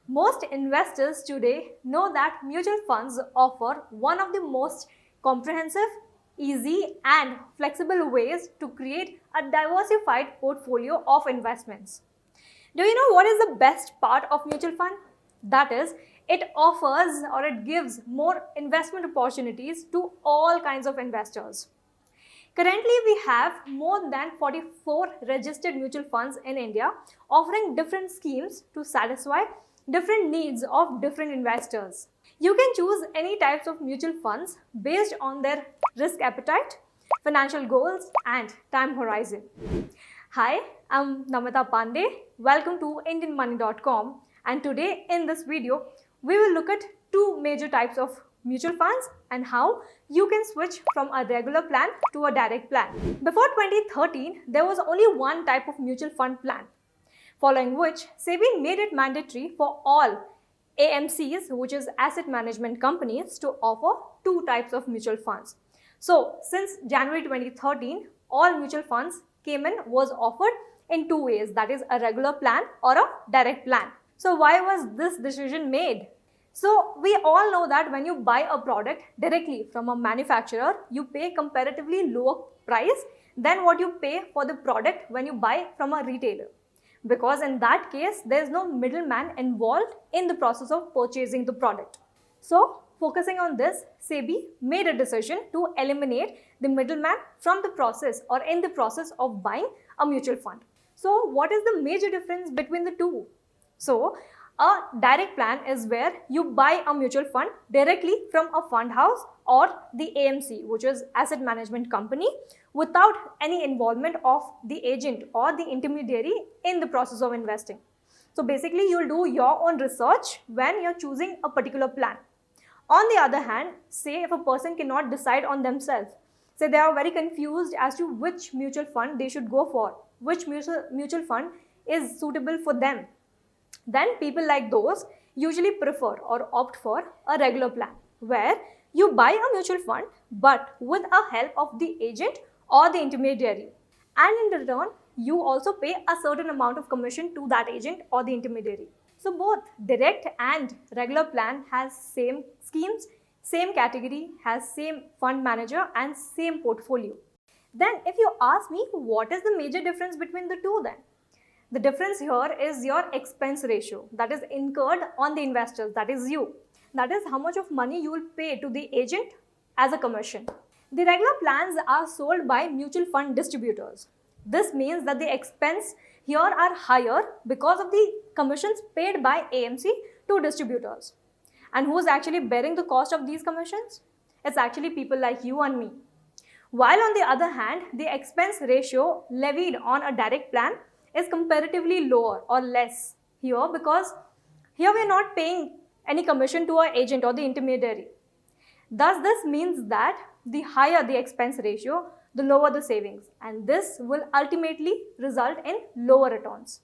Most investors today know that mutual funds offer one of the most comprehensive, easy, and flexible ways to create a diversified portfolio of investments. Do you know what is the best part of mutual fund? That is, it offers or it gives more investment opportunities to all kinds of investors. Currently, we have more than 44 registered mutual funds in India offering different schemes to satisfy different needs of different investors. You can choose any types of mutual funds based on their risk appetite, financial goals, and time horizon. Hi, I'm Namita Pandey. Welcome to IndianMoney.com, and today in this video, we will look at two major types of mutual funds and how you can switch from a regular plan to a direct plan. Before 2013, there was only one type of mutual fund plan, following which SEBI made it mandatory for all AMCs, which is asset management companies, to offer two types of mutual funds. So since January 2013, all mutual funds was offered in two ways, that is a regular plan or a direct plan. So why was this decision made? So we all know that when you buy a product directly from a manufacturer, you pay comparatively lower price than what you pay for the product when you buy from a retailer. Because in that case, there is no middleman involved in the process of purchasing the product. So focusing on this, SEBI made a decision to eliminate the middleman from the process or in the process of buying a mutual fund. So what is the major difference between the two? So a direct plan is where you buy a mutual fund directly from a fund house or the AMC, which is asset management company, without any involvement of the agent or the intermediary in the process of investing. So basically, you'll do your own research when you're choosing a particular plan. On the other hand, say if a person cannot decide on themselves, say they are very confused as to which mutual fund they should go for, which mutual fund is suitable for them, then people like those usually prefer or opt for a regular plan where you buy a mutual fund but with a help of the agent or the intermediary, and in return you also pay a certain amount of commission to that agent or the intermediary. So both direct and regular plan has same schemes, same category, has same fund manager and same portfolio. Then if you ask me, what is the major difference between the two then? The difference here is your expense ratio that is incurred on the investors, that is you. That is how much of money you will pay to the agent as a commission. The regular plans are sold by mutual fund distributors. This means that the expense here are higher because of the commissions paid by AMC to distributors. And who is actually bearing the cost of these commissions? It's actually people like you and me. While on the other hand, the expense ratio levied on a direct plan is comparatively lower or less here, because here we are not paying any commission to our agent or the intermediary. Thus, this means that the higher the expense ratio, the lower the savings, and this will ultimately result in lower returns.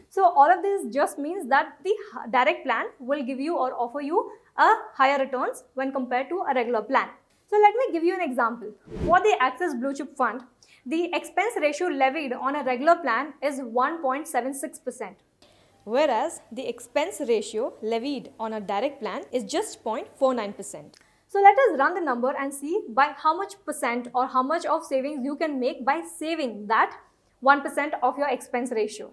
So all of this just means that the direct plan will give you or offer you a higher returns when compared to a regular plan. So let me give you an example. For the Axis Blue Chip Fund, the expense ratio levied on a regular plan is 1.76%, whereas the expense ratio levied on a direct plan is just 0.49%. So let us run the number and see by how much percent or how much of savings you can make by saving that 1% of your expense ratio.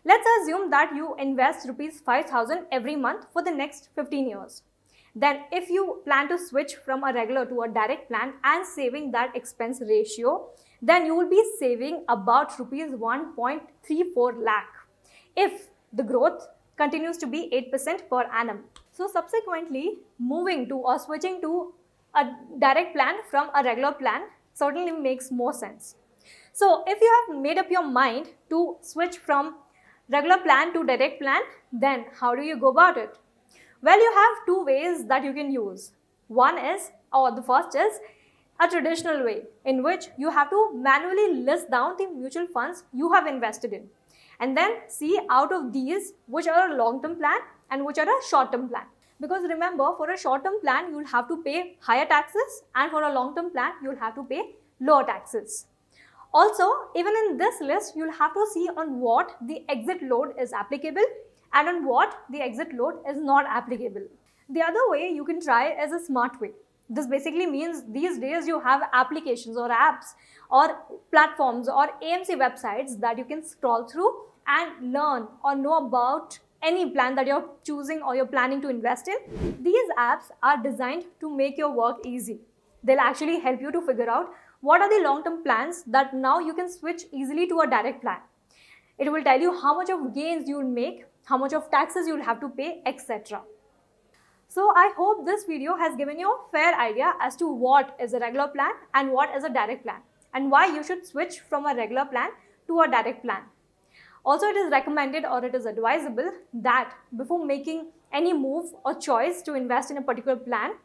Let's assume that you invest rupees 5,000 every month for the next 15 years. Then if you plan to switch from a regular to a direct plan and saving that expense ratio, then you will be saving about rupees 1.34 lakh if the growth continues to be 8% per annum. So subsequently, moving to or switching to a direct plan from a regular plan certainly makes more sense. So if you have made up your mind to switch from regular plan to direct plan, then how do you go about it? Well, you have two ways that you can use. The first is a traditional way in which you have to manually list down the mutual funds you have invested in and then see out of these which are a long-term plan and which are a short-term plan. Because remember, for a short-term plan, you will have to pay higher taxes, and for a long-term plan, you will have to pay lower taxes. Also, even in this list, you will have to see on what the exit load is applicable and on what the exit load is not applicable. The other way you can try is a smart way. This basically means these days you have applications or apps or platforms or AMC websites that you can scroll through and learn or know about any plan that you're choosing or you're planning to invest in. These apps are designed to make your work easy. They'll actually help you to figure out what are the long-term plans that now you can switch easily to a direct plan. It will tell you how much of gains you will make, how much of taxes you will have to pay, etc. So I hope this video has given you a fair idea as to what is a regular plan and what is a direct plan, and why you should switch from a regular plan to a direct plan. Also, it is recommended or it is advisable that before making any move or choice to invest in a particular plan,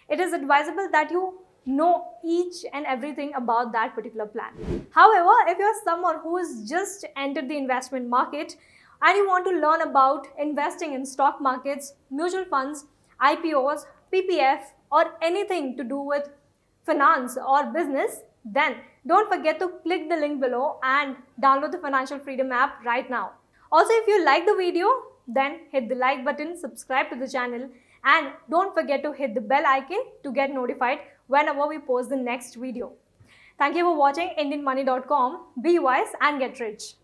it is advisable that you know each and everything about that particular plan. However, if you are someone who has just entered the investment market and you want to learn about investing in stock markets, mutual funds, IPOs, PPF, or anything to do with finance or business, then don't forget to click the link below and download the Financial Freedom app right now. Also, if you like the video, then hit the like button, subscribe to the channel, and don't forget to hit the bell icon to get notified whenever we post the next video. Thank you for watching IndianMoney.com. Be wise and get rich.